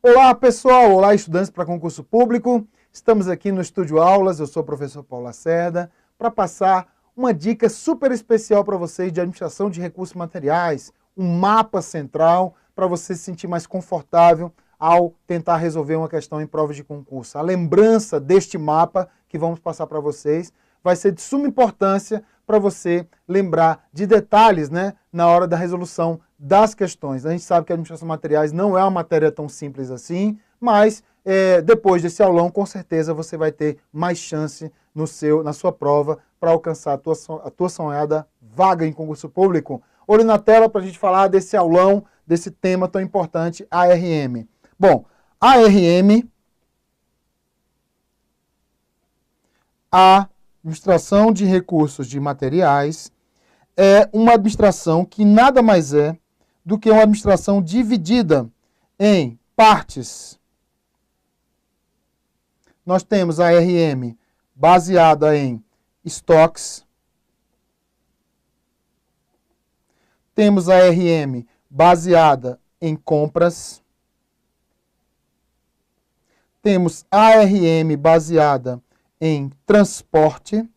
Olá pessoal, olá estudantes para concurso público. Estamos aqui no Estúdio Aulas, eu sou o professor Paulo Lacerda, para passar uma dica super especial para vocês de administração de recursos materiais, um mapa central para você se sentir mais confortável ao tentar resolver uma questão em prova de concurso. A lembrança deste mapa que vamos passar para vocês vai ser de suma importância para você lembrar de detalhes, né, na hora da resolução das questões. A gente sabe que a administração de materiais não é uma matéria tão simples assim, mas depois desse aulão, com certeza você vai ter mais chance na sua prova para alcançar a tua sonhada vaga em concurso público. Olho na tela para a gente falar desse aulão, desse tema tão importante, ARM. Bom, ARM, a Administração de Recursos de Materiais, é uma administração que nada mais é do que uma administração dividida em partes. Nós temos a ARM baseada em estoques. Temos a ARM baseada em compras. Temos a ARM baseada em transporte.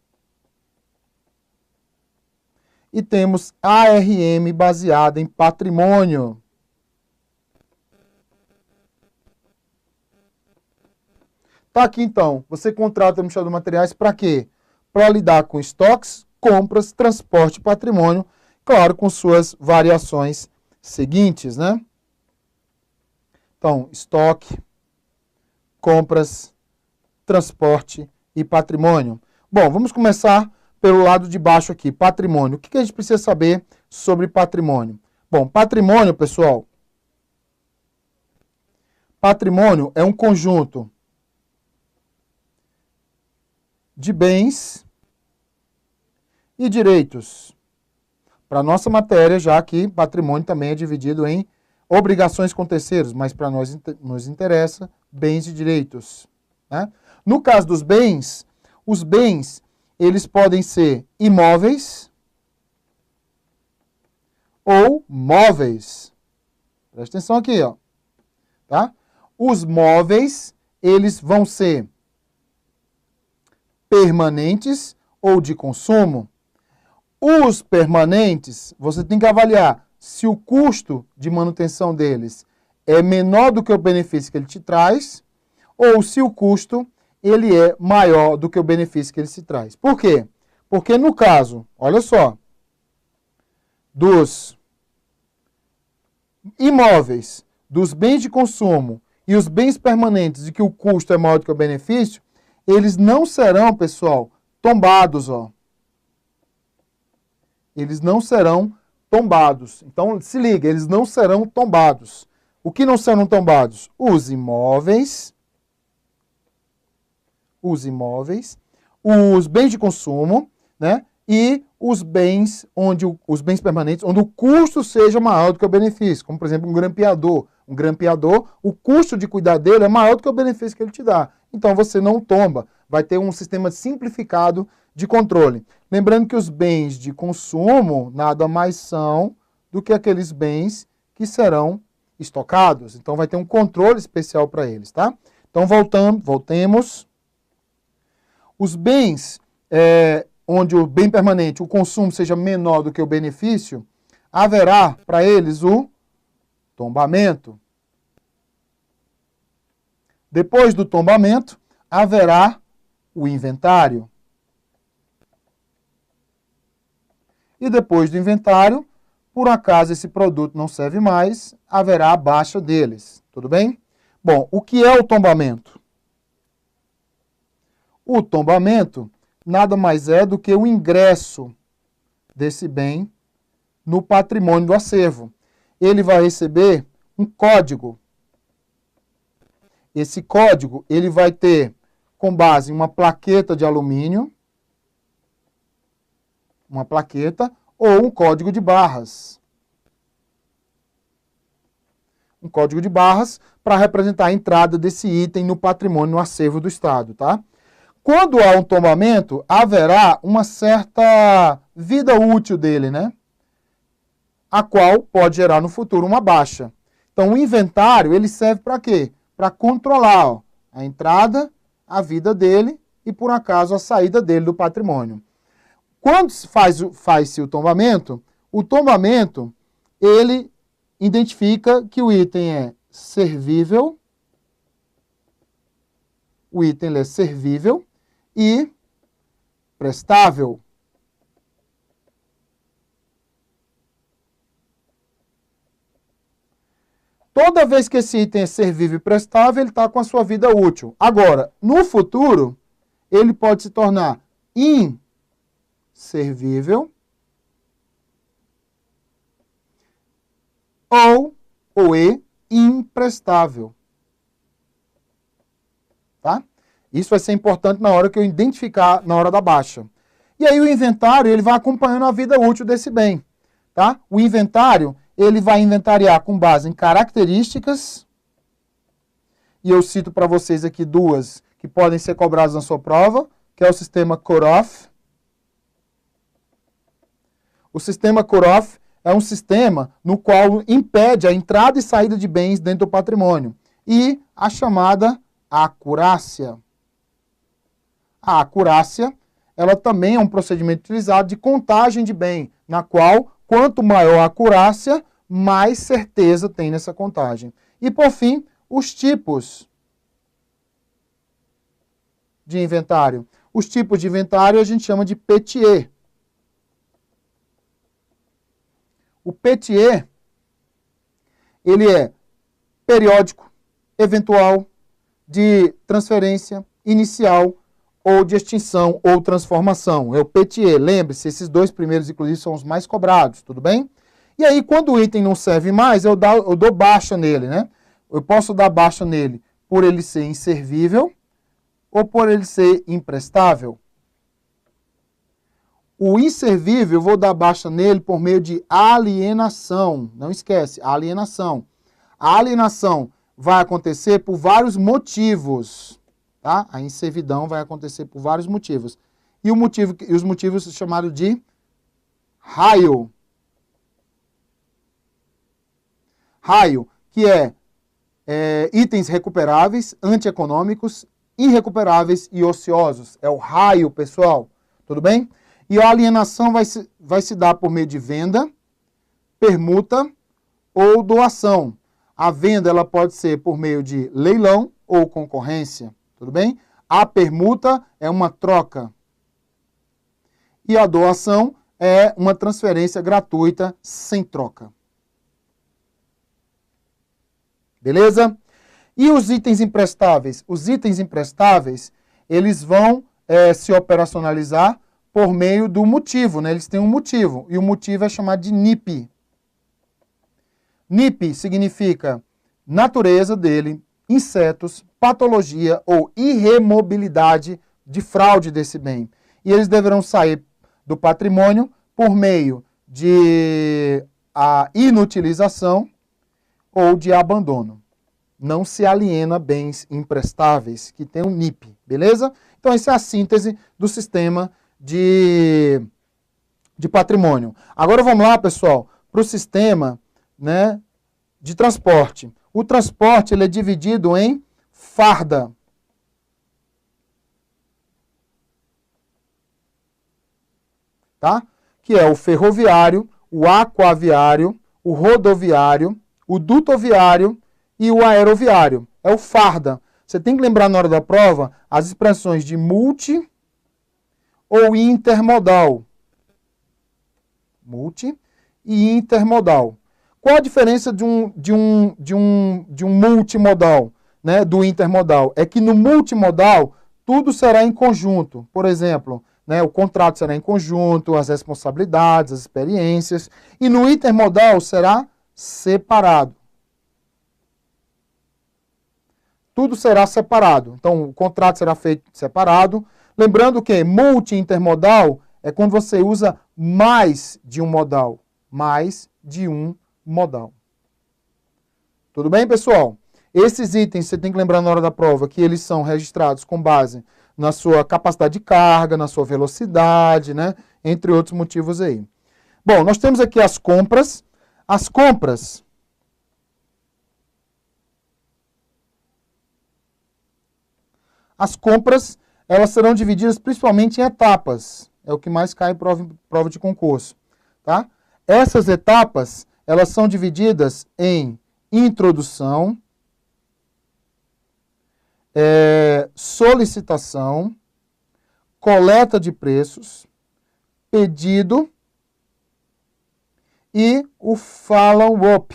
E temos a ARM baseada em patrimônio. Tá aqui então, você contrata o administrador de materiais para quê? Para lidar com estoques, compras, transporte e patrimônio, claro, com suas variações seguintes, né? Então, estoque, compras, transporte e patrimônio. Bom, vamos começar pelo lado de baixo aqui, patrimônio. O que a gente precisa saber sobre patrimônio? Bom, patrimônio, pessoal, patrimônio é um conjunto de bens e direitos. Para a nossa matéria, já que patrimônio também é dividido em obrigações com terceiros, mas para nós nos interessa bens e direitos, né? No caso dos bens, os bens eles podem ser imóveis ou móveis. Presta atenção aqui, ó. Tá? Os móveis, eles vão ser permanentes ou de consumo. Os permanentes, você tem que avaliar se o custo de manutenção deles é menor do que o benefício que ele te traz, ou se o custo ele é maior do que o benefício que ele se traz. Por quê? Porque no caso, olha só, dos imóveis, dos bens de consumo e os bens permanentes de que o custo é maior do que o benefício, eles não serão, pessoal, tombados, ó. Eles não serão tombados. Então, se liga, eles não serão tombados. O que não serão tombados? Os imóveis, os bens de consumo, né? E os bens os bens permanentes, onde o custo seja maior do que o benefício, como por exemplo um grampeador. Um grampeador, o custo de cuidar dele é maior do que o benefício que ele te dá. Então você não tomba, vai ter um sistema simplificado de controle. Lembrando que os bens de consumo nada mais são do que aqueles bens que serão estocados. Então vai ter um controle especial para eles, tá? Então voltemos. Os bens, onde o bem permanente, o consumo seja menor do que o benefício, haverá para eles o tombamento. Depois do tombamento, haverá o inventário. E depois do inventário, por acaso esse produto não serve mais, haverá a baixa deles. Tudo bem? Bom, o que é o tombamento? O tombamento nada mais é do que o ingresso desse bem no patrimônio do acervo. Ele vai receber um código. Esse código ele vai ter com base em uma plaqueta de alumínio, uma plaqueta ou um código de barras. Um código de barras para representar a entrada desse item no patrimônio, no acervo do Estado, tá? Quando há um tombamento, haverá uma certa vida útil dele, né? A qual pode gerar no futuro uma baixa. Então, o inventário, ele serve para quê? Para controlar, ó, a entrada, a vida dele e, por acaso, a saída dele do patrimônio. Quando faz-se o tombamento, ele identifica que o item é servível, e prestável. Toda vez que esse item é servível e prestável, ele está com a sua vida útil. Agora, no futuro, ele pode se tornar inservível ou imprestável. Tá? Isso vai ser importante na hora que eu identificar, na hora da baixa. E aí o inventário, ele vai acompanhando a vida útil desse bem. Tá? O inventário, ele vai inventariar com base em características, e eu cito para vocês aqui duas que podem ser cobradas na sua prova, que é o sistema Cutoff. O sistema Cutoff é um sistema no qual impede a entrada e saída de bens dentro do patrimônio. E a chamada acurácia. A acurácia, ela também é um procedimento utilizado de contagem de bem, na qual, quanto maior a acurácia, mais certeza tem nessa contagem. E, por fim, os tipos de inventário. Os tipos de inventário a gente chama de PETIE. O PETIE, ele é periódico, eventual, de transferência, inicial, ou de extinção ou transformação. É o PETIE. Lembre-se, esses dois primeiros, inclusive, são os mais cobrados, tudo bem? E aí, quando o item não serve mais, eu dou baixa nele, né? Eu posso dar baixa nele por ele ser inservível ou por ele ser imprestável. O inservível, eu vou dar baixa nele por meio de alienação. Não esquece, alienação. A alienação vai acontecer por vários motivos. Tá? A inservidão vai acontecer por vários motivos. E os motivos são chamados de raio. Raio, que é itens recuperáveis, antieconômicos, irrecuperáveis e ociosos. É o raio, pessoal. Tudo bem? E a alienação vai se dar por meio de venda, permuta ou doação. A venda ela pode ser por meio de leilão ou concorrência. Tudo bem? A permuta é uma troca. E a doação é uma transferência gratuita sem troca. Beleza? E os itens imprestáveis? Os itens imprestáveis, eles vão se operacionalizar por meio do motivo, né? Eles têm um motivo, e o motivo é chamado de NIP. NIP significa natureza dele, insetos, patologia ou irremobilidade de fraude desse bem. E eles deverão sair do patrimônio por meio de a inutilização ou de abandono. Não se aliena bens imprestáveis, que tem um NIP, beleza? Então, essa é a síntese do sistema de patrimônio. Agora vamos lá, pessoal, para o sistema, né, de transporte. O transporte ele é dividido em farda. Tá? Que é o ferroviário, o aquaviário, o rodoviário, o dutoviário e o aeroviário. É o farda. Você tem que lembrar na hora da prova as expressões de multi ou intermodal. Multi e intermodal. Qual a diferença de um multimodal, né, do intermodal? É que no multimodal tudo será em conjunto. Por exemplo, né, o contrato será em conjunto, as responsabilidades, as experiências. E no intermodal será separado. Tudo será separado. Então, o contrato será feito separado. Lembrando que multi-intermodal é quando você usa mais de um modal. Mais de um modal. Tudo bem, pessoal? Esses itens você tem que lembrar na hora da prova que eles são registrados com base na sua capacidade de carga, na sua velocidade, né? Entre outros motivos aí. Bom, nós temos aqui as compras. As compras, As compras, elas serão divididas principalmente em etapas. É o que mais cai em prova de concurso. Tá? Essas etapas, elas são divididas em introdução, solicitação, coleta de preços, pedido e o follow-up.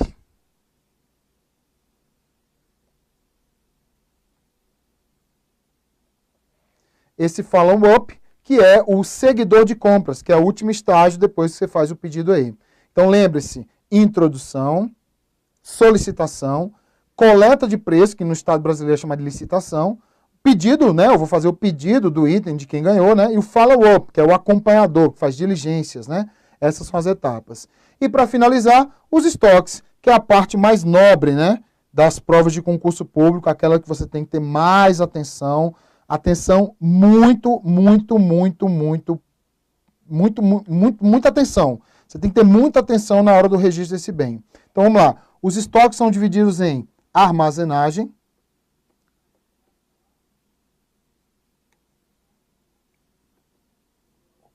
Esse follow-up, que é o seguidor de compras, que é o último estágio depois que você faz o pedido aí. Então lembre-se, introdução, solicitação, coleta de preço, que no Estado brasileiro é chamada de licitação, pedido, né? Eu vou fazer o pedido do item de quem ganhou, né? E o follow-up, que é o acompanhador, que faz diligências, né? Essas são as etapas. E para finalizar, os estoques, que é a parte mais nobre, né? Das provas de concurso público, aquela que você tem que ter mais atenção. Atenção, muita atenção. Você tem que ter muita atenção na hora do registro desse bem. Então vamos lá. Os estoques são divididos em armazenagem,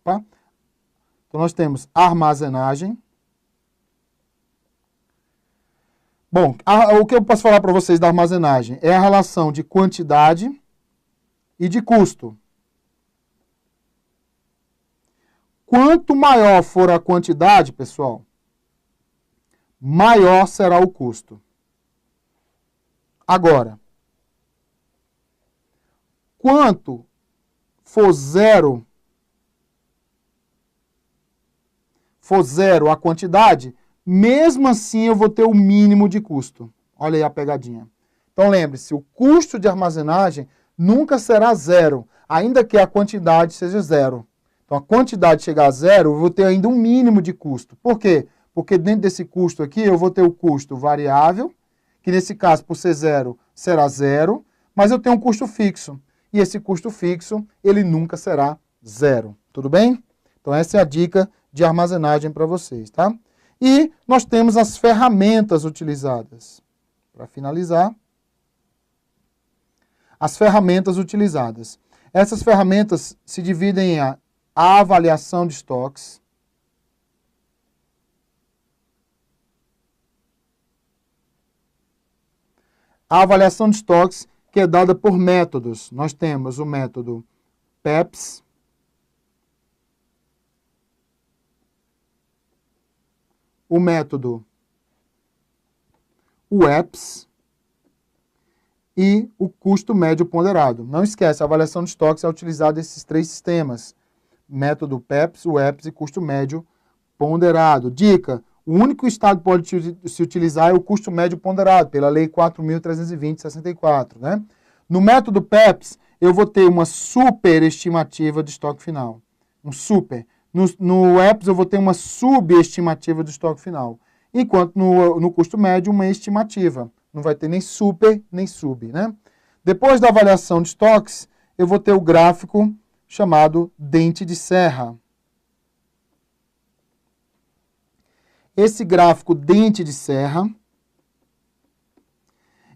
então nós temos armazenagem. Bom, o que eu posso falar para vocês da armazenagem? É a relação de quantidade e de custo. Quanto maior for a quantidade, pessoal, maior será o custo. Agora, quanto for zero a quantidade, mesmo assim eu vou ter o mínimo de custo. Olha aí a pegadinha. Então lembre-se, o custo de armazenagem nunca será zero, ainda que a quantidade seja zero. Então a quantidade chegar a zero, eu vou ter ainda um mínimo de custo. Por quê? Porque dentro desse custo aqui eu vou ter o custo variável, que nesse caso por ser zero será zero, mas eu tenho um custo fixo. E esse custo fixo, ele nunca será zero. Tudo bem? Então essa é a dica de armazenagem para vocês, tá? E nós temos as ferramentas utilizadas. Para finalizar, as ferramentas utilizadas. Essas ferramentas se dividem em a avaliação de estoques, a avaliação de estoques que é dada por métodos. Nós temos o método PEPS, o método UEPS e o custo médio ponderado. Não esquece, a avaliação de estoques é utilizada esses três sistemas. Método PEPS, UEPS e custo médio ponderado. Dica, o único estado que pode se utilizar é o custo médio ponderado, pela Lei 4.320/64. Né? No método PEPS, eu vou ter uma superestimativa de estoque final. Um super. No UEPS, eu vou ter uma subestimativa do estoque final. Enquanto no custo médio, uma estimativa. Não vai ter nem super, nem sub. Né? Depois da avaliação de estoques, eu vou ter o gráfico chamado dente de serra. Esse gráfico dente de serra,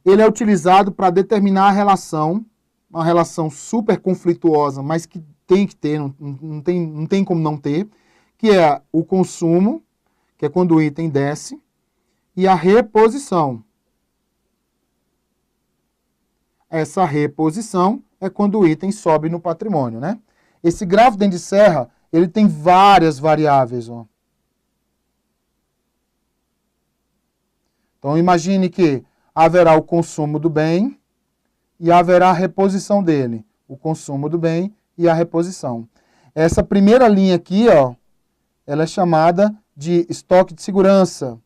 ele é utilizado para determinar a relação, uma relação super conflituosa, mas que tem que ter, não tem como não ter, que é o consumo, que é quando o item desce, e a reposição. Essa reposição é quando o item sobe no patrimônio, né? Esse gráfico dente de serra, ele tem várias variáveis, ó. Então, imagine que haverá o consumo do bem e haverá a reposição dele. O consumo do bem e a reposição. Essa primeira linha aqui, ó, ela é chamada de estoque de segurança.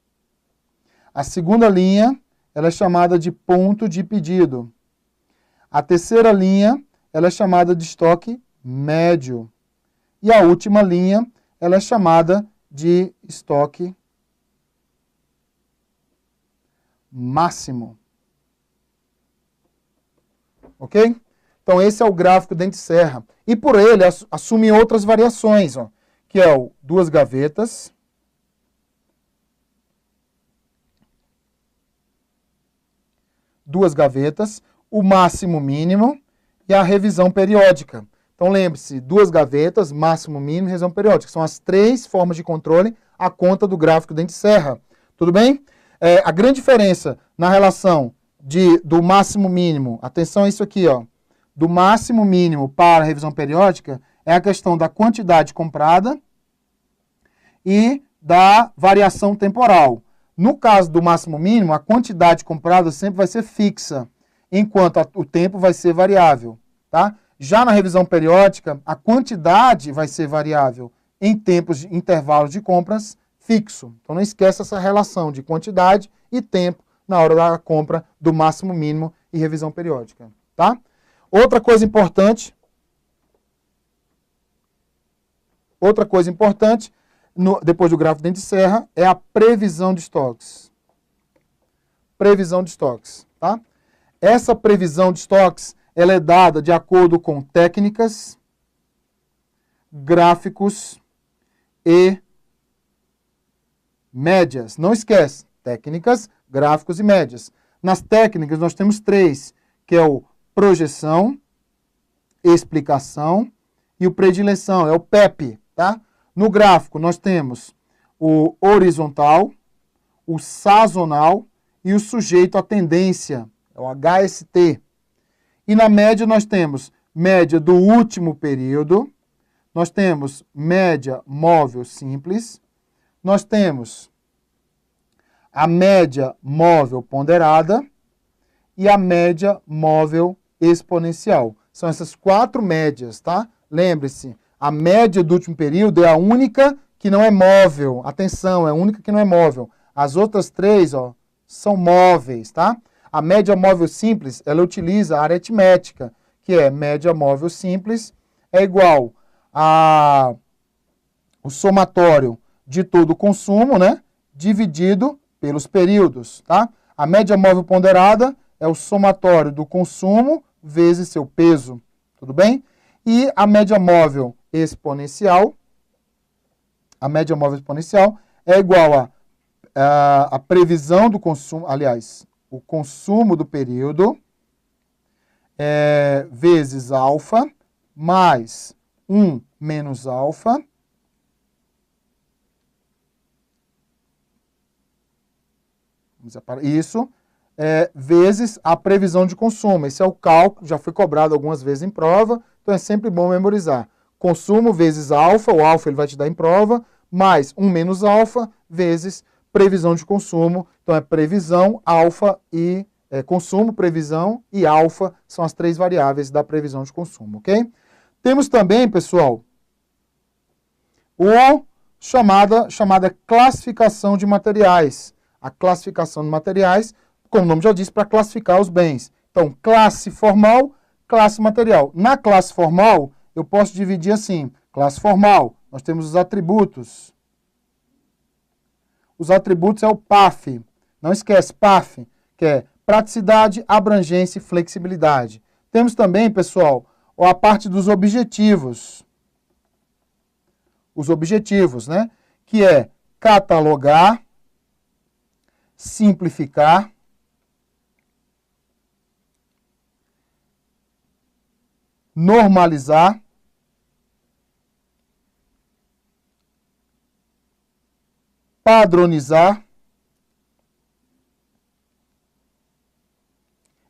A segunda linha, ela é chamada de ponto de pedido. A terceira linha, ela é chamada de estoque médio. E a última linha, ela é chamada de estoque máximo. Ok? Então, esse é o gráfico dente de serra. E por ele, assume outras variações, ó, que é o duas gavetas, o máximo mínimo e a revisão periódica. Então lembre-se, duas gavetas, máximo, mínimo e revisão periódica. São as três formas de controle à conta do gráfico dente de serra. Tudo bem? A grande diferença na relação do máximo mínimo, atenção a isso aqui, ó, do máximo mínimo para a revisão periódica é a questão da quantidade comprada e da variação temporal. No caso do máximo mínimo, a quantidade comprada sempre vai ser fixa, enquanto o tempo vai ser variável, tá? Já na revisão periódica, a quantidade vai ser variável em tempos de intervalos de compras fixo. Então não esqueça essa relação de quantidade e tempo na hora da compra do máximo mínimo e revisão periódica, tá? Outra coisa importante, depois do gráfico dente de serra, é a previsão de estoques. Previsão de estoques, tá? Essa previsão de estoques, ela é dada de acordo com técnicas, gráficos e médias. Não esquece, técnicas, gráficos e médias. Nas técnicas nós temos três, que é o projeção, explicação e o predileção, é o PEP, tá? No gráfico nós temos o horizontal, o sazonal e o sujeito à tendência, é o HST. E na média nós temos média do último período, nós temos média móvel simples, nós temos a média móvel ponderada e a média móvel exponencial. São essas quatro médias, tá? Lembre-se, a média do último período é a única que não é móvel. Atenção, é a única que não é móvel. As outras três, ó, são móveis, tá? A média móvel simples, ela utiliza a aritmética, que é média móvel simples é igual o somatório de todo o consumo, né, dividido pelos períodos, tá? A média móvel ponderada é o somatório do consumo vezes seu peso, tudo bem? E a média móvel exponencial é igual a previsão do consumo, aliás, o consumo do período vezes alfa mais 1 menos alfa isso vezes a previsão de consumo. Esse é o cálculo, já foi cobrado algumas vezes em prova, então é sempre bom memorizar. Consumo vezes alfa, o alfa ele vai te dar em prova, mais 1 menos alfa vezes previsão de consumo. Então é previsão, alfa e consumo, previsão e alfa são as três variáveis da previsão de consumo, ok? Temos também, pessoal, chamada classificação de materiais. A classificação de materiais, como o nome já diz, para classificar os bens. Então, classe formal, classe material. Na classe formal, eu posso dividir assim. Classe formal, nós temos os atributos. Os atributos é o PAF. Não esquece, PAF, que é praticidade, abrangência e flexibilidade. Temos também, pessoal, a parte dos objetivos. Os objetivos, né? Que é catalogar, simplificar, normalizar, padronizar,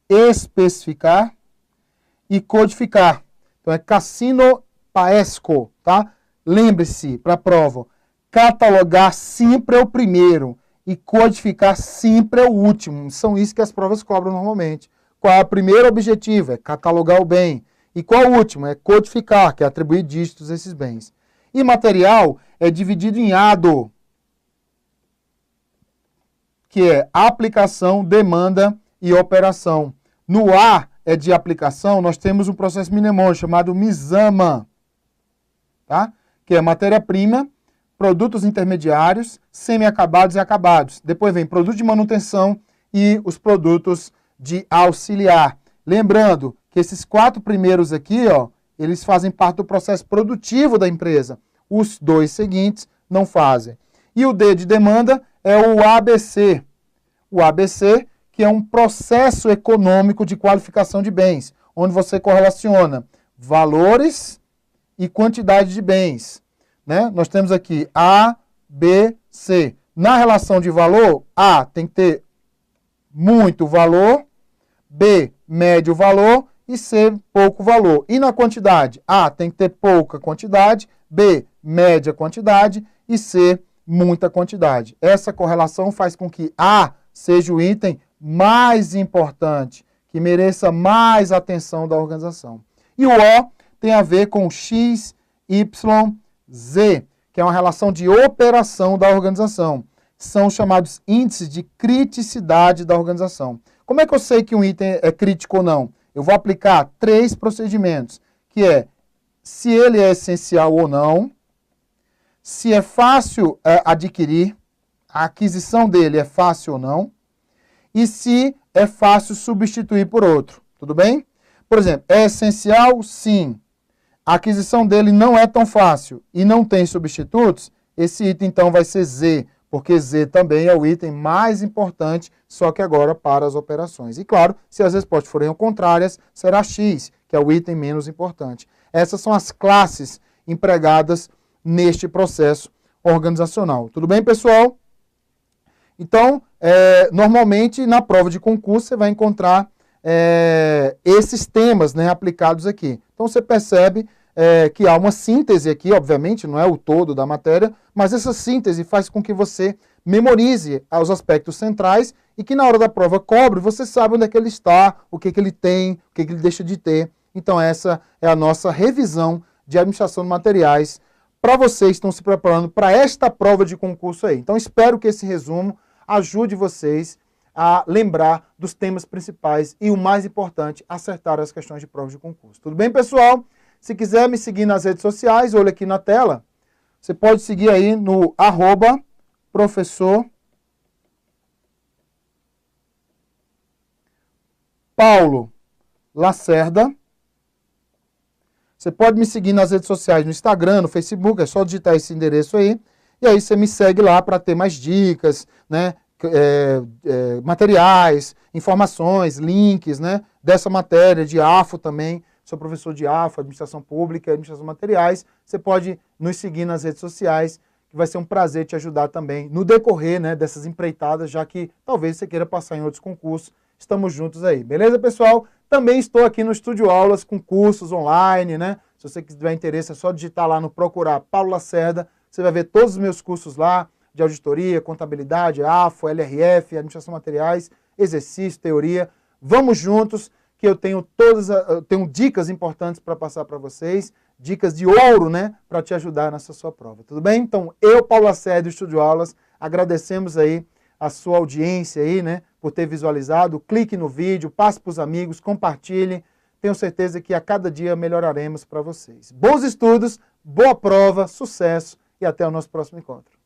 especificar e codificar. Então é Cassino Paesco, tá? Lembre-se, para a prova, catalogar sempre é o primeiro e codificar sempre é o último. São isso que as provas cobram normalmente. Qual é o primeiro objetivo? É catalogar o bem. E qual o último? É codificar, que é atribuir dígitos a esses bens. E material é dividido em ADO, que é aplicação, demanda e operação. No A é de aplicação, nós temos um processo mnemônico chamado MISAMA, tá? Que é matéria-prima, produtos intermediários, semi-acabados e acabados. Depois vem produto de manutenção e os produtos de auxiliar. Lembrando que esses quatro primeiros aqui, ó, eles fazem parte do processo produtivo da empresa. Os dois seguintes não fazem. E o D de demanda é o ABC. O ABC, que é um processo econômico de qualificação de bens. onde você correlaciona valores e quantidade de bens, né? Nós temos aqui A, B, C. Na relação de valor, A tem que ter muito valor, B, médio valor e C, pouco valor. E na quantidade, A tem que ter pouca quantidade, B, média quantidade e C, muita quantidade. Essa correlação faz com que A seja o item mais importante, que mereça mais atenção da organização. E o O tem a ver com X, Y, Z, que é uma relação de operação da organização. São chamados índices de criticidade da organização. Como é que eu sei que um item é crítico ou não? Eu vou aplicar 3 procedimentos, que é se ele é essencial ou não, se é fácil adquirir, a aquisição dele é fácil ou não, e se é fácil substituir por outro. Tudo bem? Por exemplo, é essencial? Sim. A aquisição dele não é tão fácil e não tem substitutos, esse item então vai ser Z, porque Z também é o item mais importante, só que agora para as operações. E claro, se as respostas forem contrárias, será X, que é o item menos importante. Essas são as classes empregadas neste processo organizacional. Tudo bem, pessoal? Então, normalmente na prova de concurso você vai encontrar esses temas, né, aplicados aqui. Então você percebe que há uma síntese aqui, obviamente, não é o todo da matéria, mas essa síntese faz com que você memorize os aspectos centrais e que na hora da prova cobre, você sabe onde é que ele está, o que ele tem, o que ele deixa de ter. Então essa é a nossa revisão de administração de materiais para vocês que estão se preparando para esta prova de concurso aí. Então espero que esse resumo ajude vocês a lembrar dos temas principais e, o mais importante, acertar as questões de prova de concurso. Tudo bem, pessoal? Se quiser me seguir nas redes sociais, olha aqui na tela, você pode seguir aí no @professor Paulo Lacerda. Você pode me seguir nas redes sociais, no Instagram, no Facebook, é só digitar esse endereço aí. E aí você me segue lá para ter mais dicas, né? Materiais, informações, links, né? Dessa matéria, de AFO também. Sou professor de AFO, Administração Pública e Administração de Materiais. Você pode nos seguir nas redes sociais, que vai ser um prazer te ajudar também no decorrer, né, dessas empreitadas, já que talvez você queira passar em outros concursos. Estamos juntos aí, beleza, pessoal? Também estou aqui no Estúdio Aulas com cursos online, né? Se você tiver interesse, é só digitar lá no procurar Paulo Lacerda. Você vai ver todos os meus cursos lá, de auditoria, contabilidade, AFO, LRF, administração de materiais, exercício, teoria. Vamos juntos, que eu tenho dicas importantes para passar para vocês, dicas de ouro, né, para te ajudar nessa sua prova. Tudo bem? Então, eu, Paulo Lacerda, do Estúdio Aulas, agradecemos aí a sua audiência aí, né, por ter visualizado. Clique no vídeo, passe para os amigos, compartilhe. Tenho certeza que a cada dia melhoraremos para vocês. Bons estudos, boa prova, sucesso e até o nosso próximo encontro.